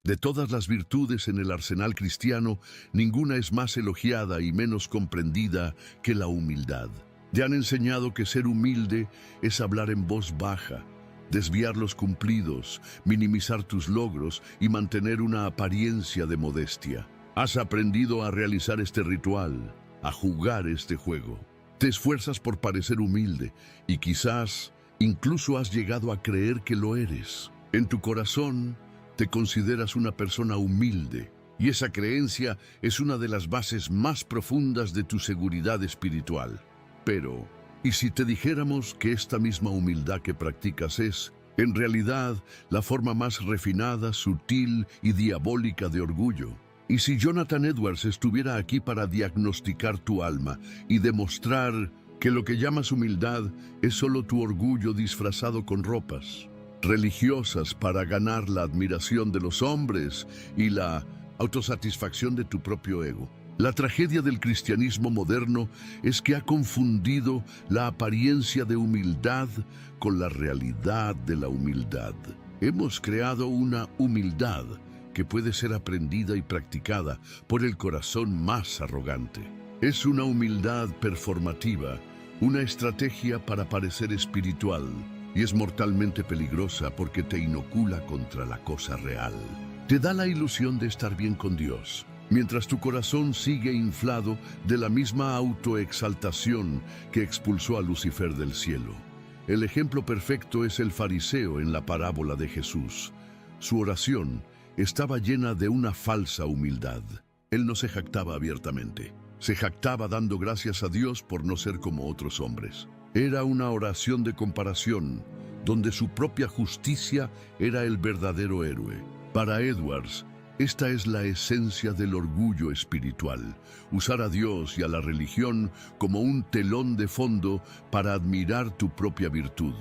De todas las virtudes en el arsenal cristiano, ninguna es más elogiada y menos comprendida que la humildad. Te han enseñado que ser humilde es hablar en voz baja, desviar los cumplidos, minimizar tus logros y mantener una apariencia de modestia. Has aprendido a realizar este ritual, a jugar este juego. Te esfuerzas por parecer humilde y quizás incluso has llegado a creer que lo eres. En tu corazón te consideras una persona humilde y esa creencia es una de las bases más profundas de tu seguridad espiritual. Pero, ¿y si te dijéramos que esta misma humildad que practicas es, en realidad, la forma más refinada, sutil y diabólica de orgullo? ¿Y si Jonathan Edwards estuviera aquí para diagnosticar tu alma y demostrar que lo que llamas humildad es solo tu orgullo disfrazado con ropas religiosas para ganar la admiración de los hombres y la autosatisfacción de tu propio ego? La tragedia del cristianismo moderno es que ha confundido la apariencia de humildad con la realidad de la humildad. Hemos creado una humildad que puede ser aprendida y practicada por el corazón más arrogante. Es una humildad performativa, una estrategia para parecer espiritual, y es mortalmente peligrosa porque te inocula contra la cosa real. Te da la ilusión de estar bien con Dios, mientras tu corazón sigue inflado de la misma autoexaltación que expulsó a Lucifer del cielo. El ejemplo perfecto es el fariseo en la parábola de Jesús. Su oración estaba llena de una falsa humildad. Él no se jactaba abiertamente. Se jactaba dando gracias a Dios por no ser como otros hombres. Era una oración de comparación, donde su propia justicia era el verdadero héroe. Para Edwards, esta es la esencia del orgullo espiritual, usar a Dios y a la religión como un telón de fondo para admirar tu propia virtud.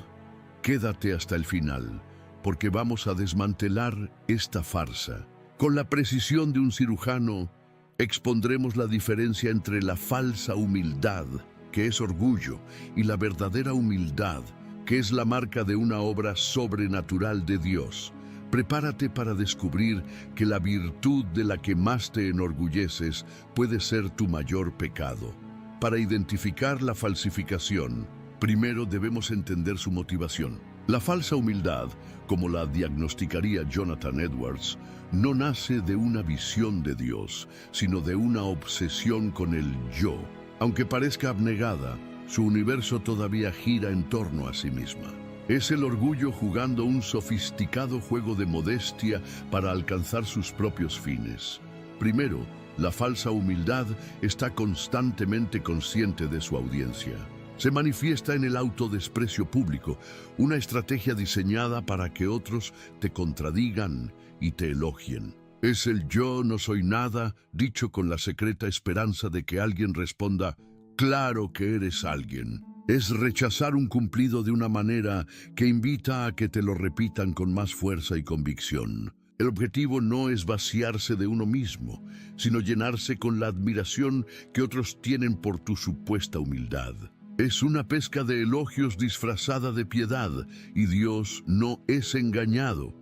Quédate hasta el final, porque vamos a desmantelar esta farsa. Con la precisión de un cirujano, expondremos la diferencia entre la falsa humildad, que es orgullo, y la verdadera humildad, que es la marca de una obra sobrenatural de Dios. Prepárate para descubrir que la virtud de la que más te enorgulleces puede ser tu mayor pecado. Para identificar la falsificación, primero debemos entender su motivación. La falsa humildad, como la diagnosticaría Jonathan Edwards, no nace de una visión de Dios, sino de una obsesión con el yo. Aunque parezca abnegada, su universo todavía gira en torno a sí misma. Es el orgullo jugando un sofisticado juego de modestia para alcanzar sus propios fines. Primero, la falsa humildad está constantemente consciente de su audiencia. Se manifiesta en el autodesprecio público, una estrategia diseñada para que otros te contradigan y te elogien. Es el yo no soy nada, dicho con la secreta esperanza de que alguien responda, claro que eres alguien. Es rechazar un cumplido de una manera que invita a que te lo repitan con más fuerza y convicción. El objetivo no es vaciarse de uno mismo, sino llenarse con la admiración que otros tienen por tu supuesta humildad. Es una pesca de elogios disfrazada de piedad, y Dios no es engañado.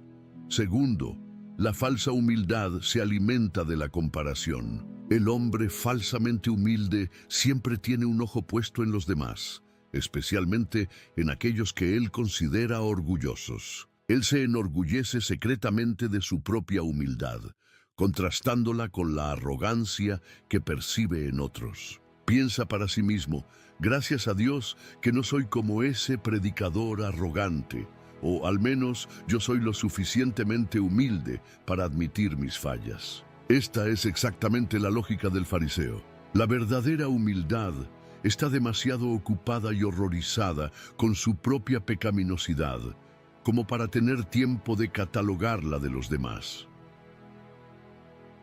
Segundo, la falsa humildad se alimenta de la comparación. El hombre falsamente humilde siempre tiene un ojo puesto en los demás, especialmente en aquellos que él considera orgullosos. Él se enorgullece secretamente de su propia humildad, contrastándola con la arrogancia que percibe en otros. Piensa para sí mismo, gracias a Dios que no soy como ese predicador arrogante, o al menos yo soy lo suficientemente humilde para admitir mis fallas. Esta es exactamente la lógica del fariseo. La verdadera humildad está demasiado ocupada y horrorizada con su propia pecaminosidad, como para tener tiempo de catalogarla de los demás.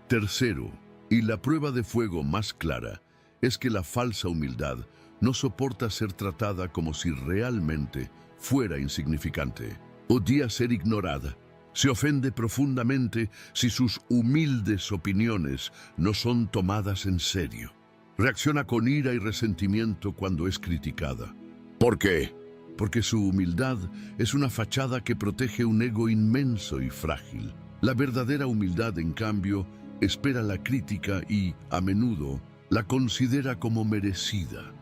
Tercero, y la prueba de fuego más clara, es que la falsa humildad no soporta ser tratada como si realmente fuera insignificante. Odia ser ignorada. Se ofende profundamente si sus humildes opiniones no son tomadas en serio. Reacciona con ira y resentimiento cuando es criticada. ¿Por qué? Porque su humildad es una fachada que protege un ego inmenso y frágil. La verdadera humildad, en cambio, espera la crítica y, a menudo, la considera como merecida.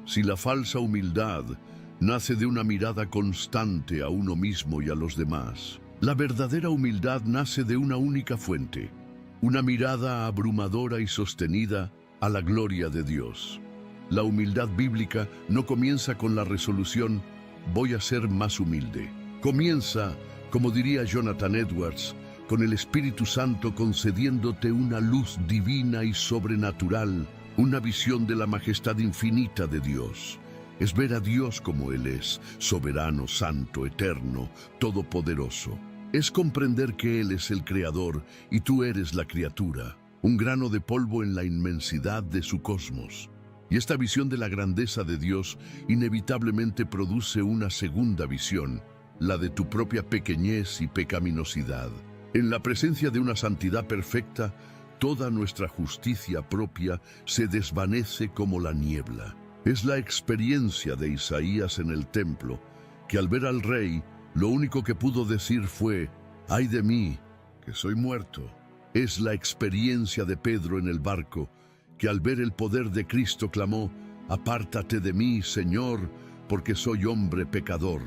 Si la falsa humildad nace de una mirada constante a uno mismo y a los demás, la verdadera humildad nace de una única fuente, una mirada abrumadora y sostenida a la gloria de Dios. La humildad bíblica no comienza con la resolución «voy a ser más humilde». Comienza, como diría Jonathan Edwards, con el Espíritu Santo concediéndote una luz divina y sobrenatural, una visión de la majestad infinita de Dios. Es ver a Dios como Él es, soberano, santo, eterno, todopoderoso. Es comprender que Él es el Creador y tú eres la criatura, un grano de polvo en la inmensidad de su cosmos. Y esta visión de la grandeza de Dios inevitablemente produce una segunda visión, la de tu propia pequeñez y pecaminosidad. En la presencia de una santidad perfecta, toda nuestra justicia propia se desvanece como la niebla. Es la experiencia de Isaías en el templo, que al ver al rey, lo único que pudo decir fue, «¡Ay de mí, que soy muerto!». Es la experiencia de Pedro en el barco, que al ver el poder de Cristo clamó, «Apártate de mí, Señor, porque soy hombre pecador».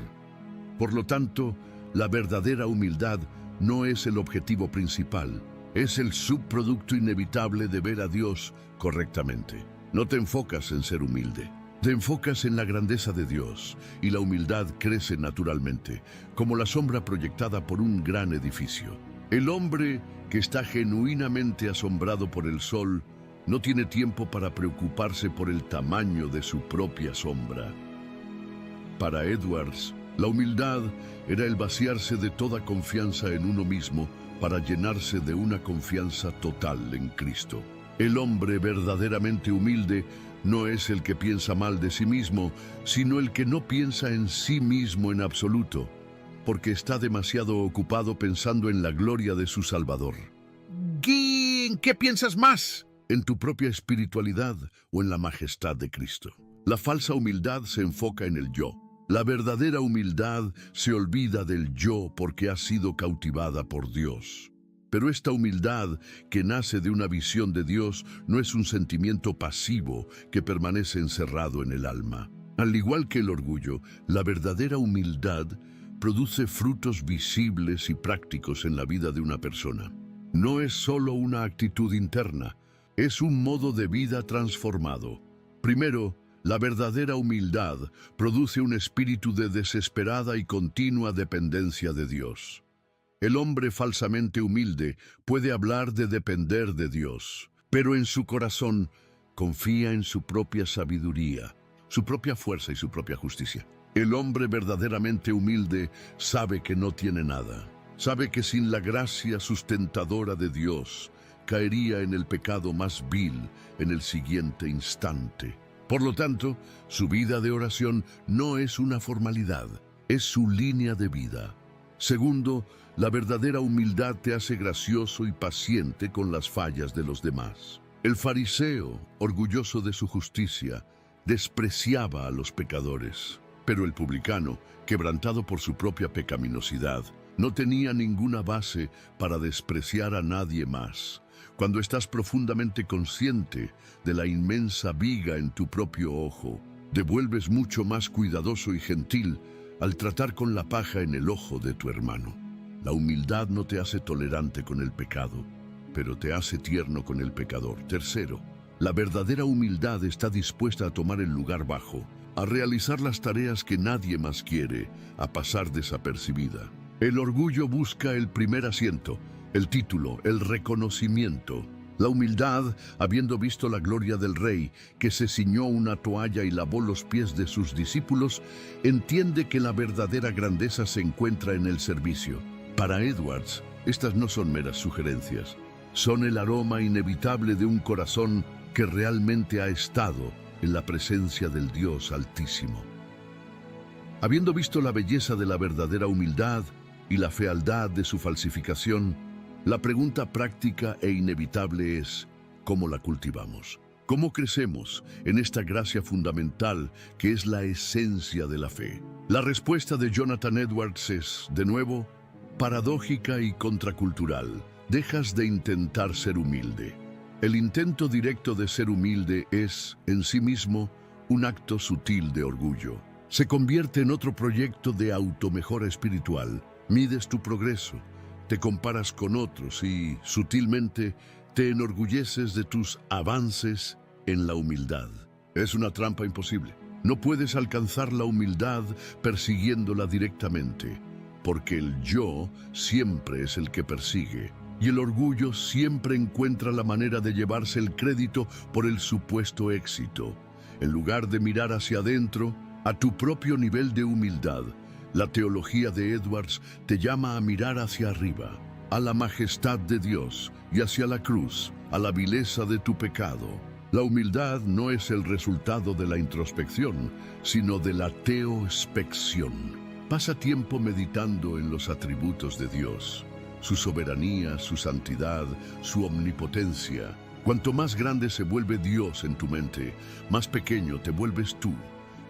Por lo tanto, la verdadera humildad no es el objetivo principal, es el subproducto inevitable de ver a Dios correctamente. No te enfocas en ser humilde, te enfocas en la grandeza de Dios, y la humildad crece naturalmente, como la sombra proyectada por un gran edificio. El hombre que está genuinamente asombrado por el sol no tiene tiempo para preocuparse por el tamaño de su propia sombra. Para Edwards, la humildad era el vaciarse de toda confianza en uno mismo para llenarse de una confianza total en Cristo. El hombre verdaderamente humilde no es el que piensa mal de sí mismo, sino el que no piensa en sí mismo en absoluto, porque está demasiado ocupado pensando en la gloria de su Salvador. ¿En qué piensas más? ¿En tu propia espiritualidad o en la majestad de Cristo? La falsa humildad se enfoca en el yo. La verdadera humildad se olvida del yo porque ha sido cautivada por Dios. Pero esta humildad que nace de una visión de Dios no es un sentimiento pasivo que permanece encerrado en el alma. Al igual que el orgullo, la verdadera humildad produce frutos visibles y prácticos en la vida de una persona. No es solo una actitud interna, es un modo de vida transformado. Primero, la verdadera humildad produce un espíritu de desesperada y continua dependencia de Dios. El hombre falsamente humilde puede hablar de depender de Dios, pero en su corazón confía en su propia sabiduría, su propia fuerza y su propia justicia. El hombre verdaderamente humilde sabe que no tiene nada, sabe que sin la gracia sustentadora de Dios caería en el pecado más vil en el siguiente instante. Por lo tanto, su vida de oración no es una formalidad, es su línea de vida. Segundo, la verdadera humildad te hace gracioso y paciente con las fallas de los demás. El fariseo, orgulloso de su justicia, despreciaba a los pecadores, pero el publicano, quebrantado por su propia pecaminosidad, no tenía ninguna base para despreciar a nadie más. Cuando estás profundamente consciente de la inmensa viga en tu propio ojo, te vuelves mucho más cuidadoso y gentil al tratar con la paja en el ojo de tu hermano. La humildad no te hace tolerante con el pecado, pero te hace tierno con el pecador. Tercero, la verdadera humildad está dispuesta a tomar el lugar bajo, a realizar las tareas que nadie más quiere, a pasar desapercibida. El orgullo busca el primer asiento, el título, el reconocimiento. La humildad, habiendo visto la gloria del Rey, que se ciñó una toalla y lavó los pies de sus discípulos, entiende que la verdadera grandeza se encuentra en el servicio. Para Edwards, estas no son meras sugerencias, son el aroma inevitable de un corazón que realmente ha estado en la presencia del Dios Altísimo. Habiendo visto la belleza de la verdadera humildad y la fealdad de su falsificación, la pregunta práctica e inevitable es, ¿cómo la cultivamos? ¿Cómo crecemos en esta gracia fundamental que es la esencia de la fe? La respuesta de Jonathan Edwards es, de nuevo, paradójica y contracultural. Dejas de intentar ser humilde. El intento directo de ser humilde es, en sí mismo, un acto sutil de orgullo. Se convierte en otro proyecto de automejora espiritual. Mides tu progreso, te comparas con otros y, sutilmente, te enorgulleces de tus avances en la humildad. Es una trampa imposible. No puedes alcanzar la humildad persiguiéndola directamente, porque el yo siempre es el que persigue, y el orgullo siempre encuentra la manera de llevarse el crédito por el supuesto éxito. En lugar de mirar hacia adentro, a tu propio nivel de humildad, la teología de Edwards te llama a mirar hacia arriba, a la majestad de Dios y hacia la cruz, a la vileza de tu pecado. La humildad no es el resultado de la introspección, sino de la teospección. Pasa tiempo meditando en los atributos de Dios, su soberanía, su santidad, su omnipotencia. Cuanto más grande se vuelve Dios en tu mente, más pequeño te vuelves tú.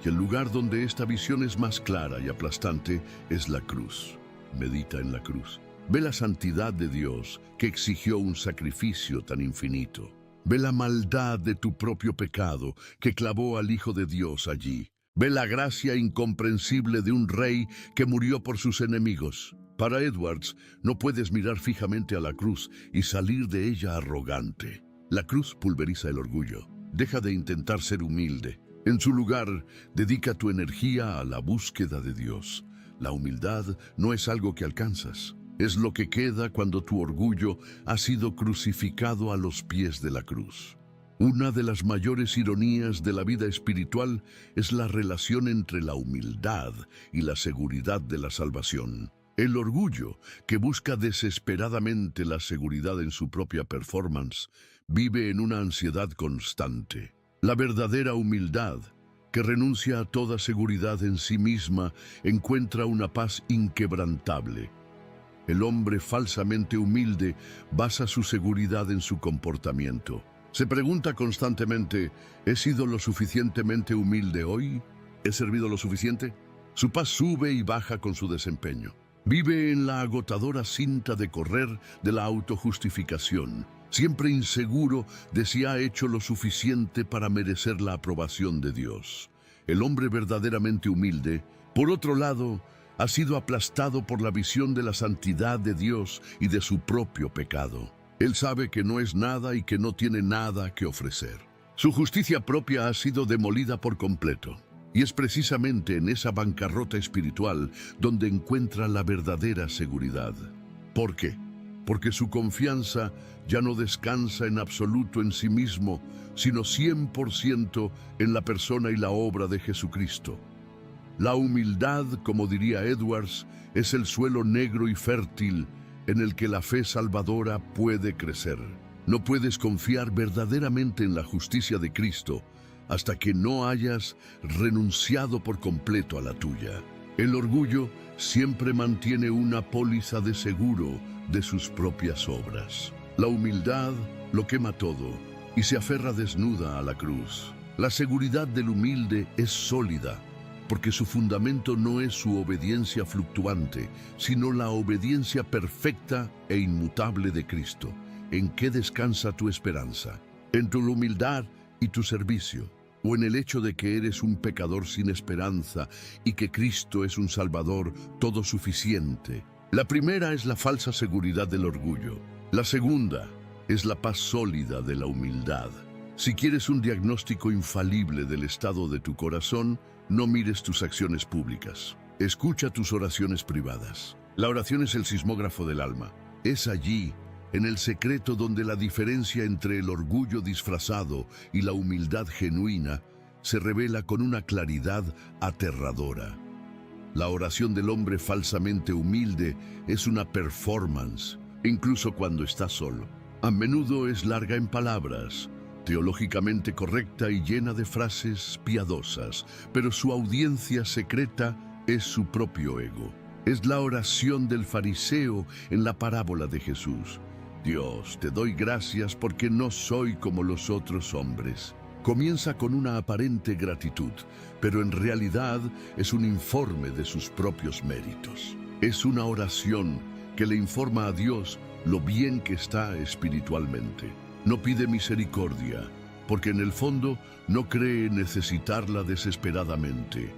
Y el lugar donde esta visión es más clara y aplastante es la cruz. Medita en la cruz. Ve la santidad de Dios que exigió un sacrificio tan infinito. Ve la maldad de tu propio pecado que clavó al Hijo de Dios allí. Ve la gracia incomprensible de un rey que murió por sus enemigos. Para Edwards, no puedes mirar fijamente a la cruz y salir de ella arrogante. La cruz pulveriza el orgullo. Deja de intentar ser humilde. En su lugar, dedica tu energía a la búsqueda de Dios. La humildad no es algo que alcanzas. Es lo que queda cuando tu orgullo ha sido crucificado a los pies de la cruz. Una de las mayores ironías de la vida espiritual es la relación entre la humildad y la seguridad de la salvación. El orgullo, que busca desesperadamente la seguridad en su propia performance, vive en una ansiedad constante. La verdadera humildad, que renuncia a toda seguridad en sí misma, encuentra una paz inquebrantable. El hombre falsamente humilde basa su seguridad en su comportamiento. Se pregunta constantemente, ¿he sido lo suficientemente humilde hoy? ¿He servido lo suficiente? Su paz sube y baja con su desempeño. Vive en la agotadora cinta de correr de la autojustificación, siempre inseguro de si ha hecho lo suficiente para merecer la aprobación de Dios. El hombre verdaderamente humilde, por otro lado, ha sido aplastado por la visión de la santidad de Dios y de su propio pecado. Él sabe que no es nada y que no tiene nada que ofrecer. Su justicia propia ha sido demolida por completo. Y es precisamente en esa bancarrota espiritual donde encuentra la verdadera seguridad. ¿Por qué? Porque su confianza ya no descansa en absoluto en sí mismo, sino 100% en la persona y la obra de Jesucristo. La humildad, como diría Edwards, es el suelo negro y fértil en el que la fe salvadora puede crecer. No puedes confiar verdaderamente en la justicia de Cristo hasta que no hayas renunciado por completo a la tuya. El orgullo siempre mantiene una póliza de seguro de sus propias obras. La humildad lo quema todo y se aferra desnuda a la cruz. La seguridad del humilde es sólida, porque su fundamento no es su obediencia fluctuante, sino la obediencia perfecta e inmutable de Cristo. ¿En qué descansa tu esperanza? ¿En tu humildad y tu servicio? ¿O en el hecho de que eres un pecador sin esperanza y que Cristo es un Salvador todo suficiente? La primera es la falsa seguridad del orgullo. La segunda es la paz sólida de la humildad. Si quieres un diagnóstico infalible del estado de tu corazón, no mires tus acciones públicas. Escucha tus oraciones privadas. La oración es el sismógrafo del alma. Es allí, en el secreto, donde la diferencia entre el orgullo disfrazado y la humildad genuina se revela con una claridad aterradora. La oración del hombre falsamente humilde es una performance, incluso cuando está solo. A menudo es larga en palabras, teológicamente correcta y llena de frases piadosas, pero su audiencia secreta es su propio ego. Es la oración del fariseo en la parábola de Jesús. Dios, te doy gracias porque no soy como los otros hombres. Comienza con una aparente gratitud, pero en realidad es un informe de sus propios méritos. Es una oración que le informa a Dios lo bien que está espiritualmente. No pide misericordia, porque en el fondo no cree necesitarla desesperadamente.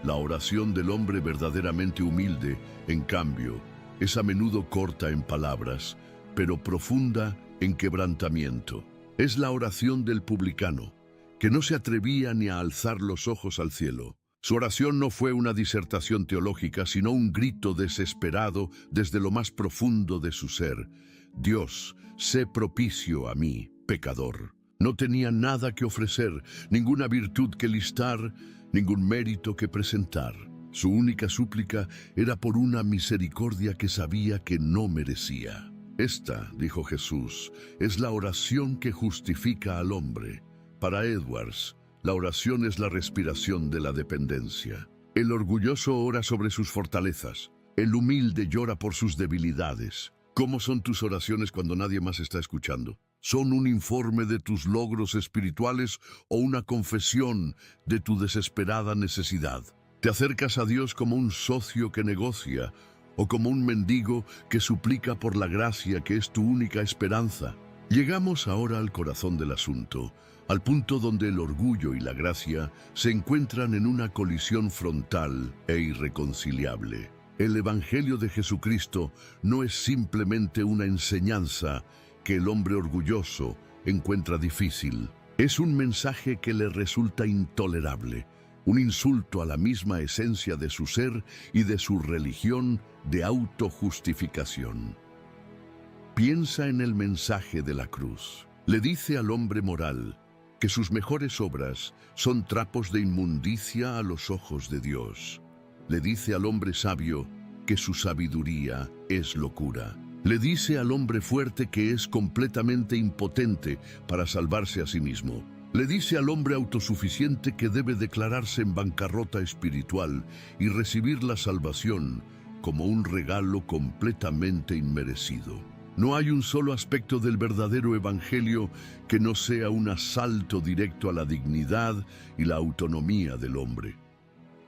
La oración del hombre verdaderamente humilde, en cambio, es a menudo corta en palabras, pero profunda en quebrantamiento. Es la oración del publicano, que no se atrevía ni a alzar los ojos al cielo. Su oración no fue una disertación teológica, sino un grito desesperado desde lo más profundo de su ser. Dios, sé propicio a mí, pecador. No tenía nada que ofrecer, ninguna virtud que listar, ningún mérito que presentar. Su única súplica era por una misericordia que sabía que no merecía. Esta, dijo Jesús, es la oración que justifica al hombre. Para Edwards, la oración es la respiración de la dependencia. El orgulloso ora sobre sus fortalezas. El humilde llora por sus debilidades. ¿Cómo son tus oraciones cuando nadie más está escuchando? ¿Son un informe de tus logros espirituales o una confesión de tu desesperada necesidad? ¿Te acercas a Dios como un socio que negocia o como un mendigo que suplica por la gracia que es tu única esperanza? Llegamos ahora al corazón del asunto, al punto donde el orgullo y la gracia se encuentran en una colisión frontal e irreconciliable. El Evangelio de Jesucristo no es simplemente una enseñanza que el hombre orgulloso encuentra difícil. Es un mensaje que le resulta intolerable, un insulto a la misma esencia de su ser y de su religión de autojustificación. Piensa en el mensaje de la cruz. Le dice al hombre moral que sus mejores obras son trapos de inmundicia a los ojos de Dios. Le dice al hombre sabio que su sabiduría es locura. Le dice al hombre fuerte que es completamente impotente para salvarse a sí mismo. Le dice al hombre autosuficiente que debe declararse en bancarrota espiritual y recibir la salvación como un regalo completamente inmerecido. No hay un solo aspecto del verdadero evangelio que no sea un asalto directo a la dignidad y la autonomía del hombre.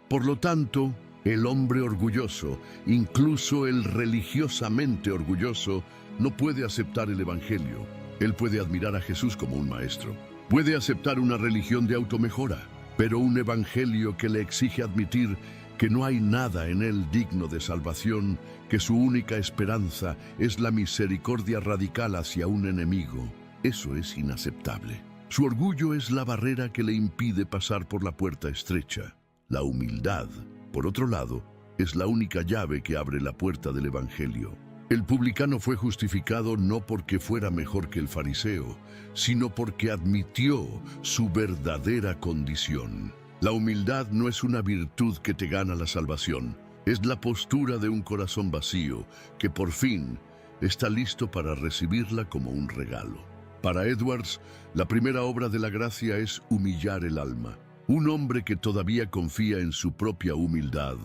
Por lo tanto, el hombre orgulloso, incluso el religiosamente orgulloso, no puede aceptar el evangelio. Él puede admirar a Jesús como un maestro. Puede aceptar una religión de automejora, pero un evangelio que le exige admitir que no hay nada en él digno de salvación, que su única esperanza es la misericordia radical hacia un enemigo. Eso es inaceptable. Su orgullo es la barrera que le impide pasar por la puerta estrecha. La humildad, por otro lado, es la única llave que abre la puerta del evangelio. El publicano fue justificado no porque fuera mejor que el fariseo, sino porque admitió su verdadera condición. La humildad no es una virtud que te gana la salvación, es la postura de un corazón vacío que por fin está listo para recibirla como un regalo. Para Edwards, la primera obra de la gracia es humillar el alma. Un hombre que todavía confía en su propia humildad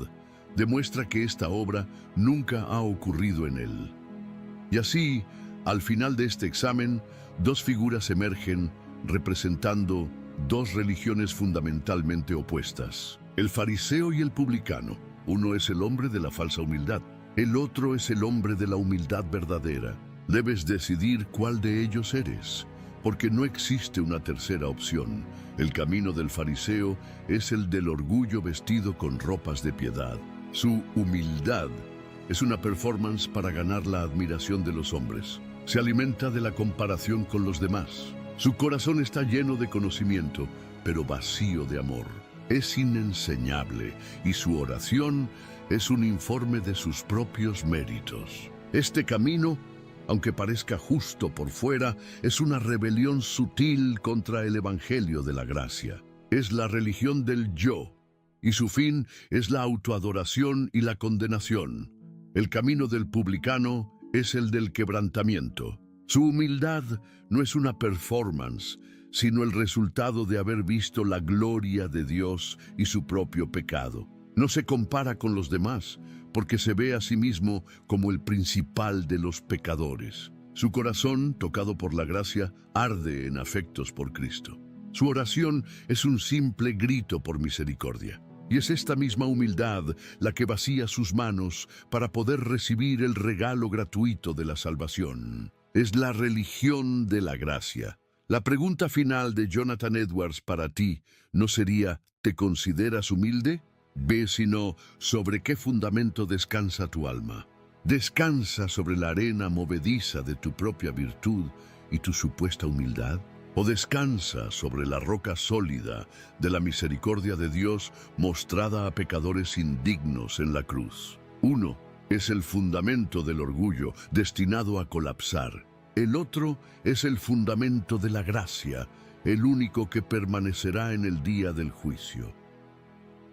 demuestra que esta obra nunca ha ocurrido en él. Y así, al final de este examen, dos figuras emergen representando dos religiones fundamentalmente opuestas. El fariseo y el publicano. Uno es el hombre de la falsa humildad, el otro es el hombre de la humildad verdadera. Debes decidir cuál de ellos eres, porque no existe una tercera opción. El camino del fariseo es el del orgullo vestido con ropas de piedad. Su humildad es una performance para ganar la admiración de los hombres. Se alimenta de la comparación con los demás. Su corazón está lleno de conocimiento, pero vacío de amor. Es inenseñable y su oración es un informe de sus propios méritos. Este camino, aunque parezca justo por fuera, es una rebelión sutil contra el evangelio de la gracia. Es la religión del yo, y su fin es la autoadoración y la condenación. El camino del publicano es el del quebrantamiento. Su humildad no es una performance, sino el resultado de haber visto la gloria de Dios y su propio pecado. No se compara con los demás, porque se ve a sí mismo como el principal de los pecadores. Su corazón, tocado por la gracia, arde en afectos por Cristo. Su oración es un simple grito por misericordia. Y es esta misma humildad la que vacía sus manos para poder recibir el regalo gratuito de la salvación. Es la religión de la gracia. La pregunta final de Jonathan Edwards para ti no sería ¿te consideras humilde? Ve sino sobre qué fundamento descansa tu alma. ¿Descansa sobre la arena movediza de tu propia virtud y tu supuesta humildad? ¿O descansa sobre la roca sólida de la misericordia de Dios mostrada a pecadores indignos en la cruz? Uno es el fundamento del orgullo, destinado a colapsar. El otro es el fundamento de la gracia, el único que permanecerá en el día del juicio.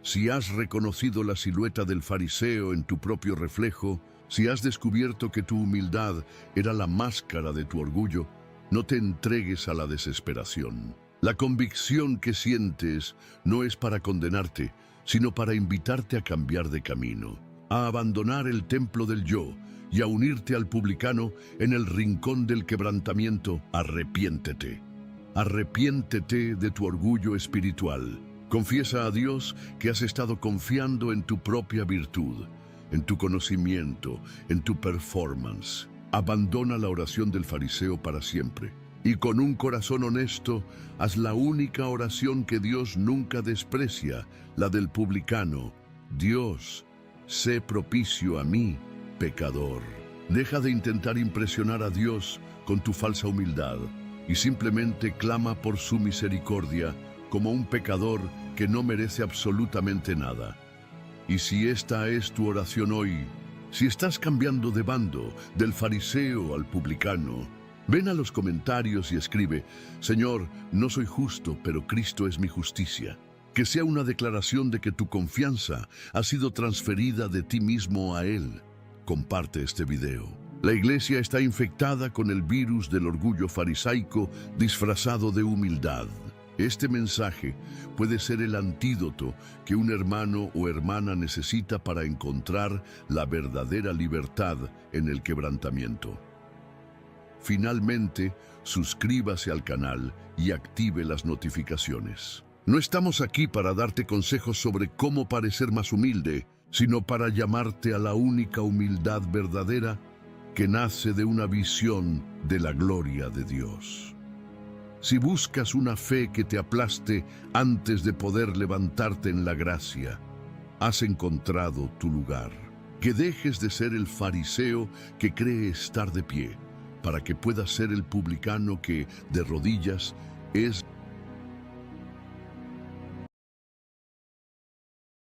Si has reconocido la silueta del fariseo en tu propio reflejo, si has descubierto que tu humildad era la máscara de tu orgullo, no te entregues a la desesperación. La convicción que sientes no es para condenarte, sino para invitarte a cambiar de camino, a abandonar el templo del yo y a unirte al publicano en el rincón del quebrantamiento. Arrepiéntete. Arrepiéntete de tu orgullo espiritual. Confiesa a Dios que has estado confiando en tu propia virtud, en tu conocimiento, en tu performance. Abandona la oración del fariseo para siempre y con un corazón honesto haz la única oración que Dios nunca desprecia, la del publicano. Dios, sé propicio a mí, pecador. Deja de intentar impresionar a Dios con tu falsa humildad y simplemente clama por su misericordia como un pecador que no merece absolutamente nada. Y si esta es tu oración hoy, si estás cambiando de bando, del fariseo al publicano, ven a los comentarios y escribe: Señor, no soy justo, pero Cristo es mi justicia. Que sea una declaración de que tu confianza ha sido transferida de ti mismo a Él. Comparte este video. La iglesia está infectada con el virus del orgullo farisaico disfrazado de humildad. Este mensaje puede ser el antídoto que un hermano o hermana necesita para encontrar la verdadera libertad en el quebrantamiento. Finalmente, suscríbase al canal y active las notificaciones. No estamos aquí para darte consejos sobre cómo parecer más humilde, sino para llamarte a la única humildad verdadera que nace de una visión de la gloria de Dios. Si buscas una fe que te aplaste antes de poder levantarte en la gracia, has encontrado tu lugar. Que dejes de ser el fariseo que cree estar de pie, para que puedas ser el publicano que, de rodillas, es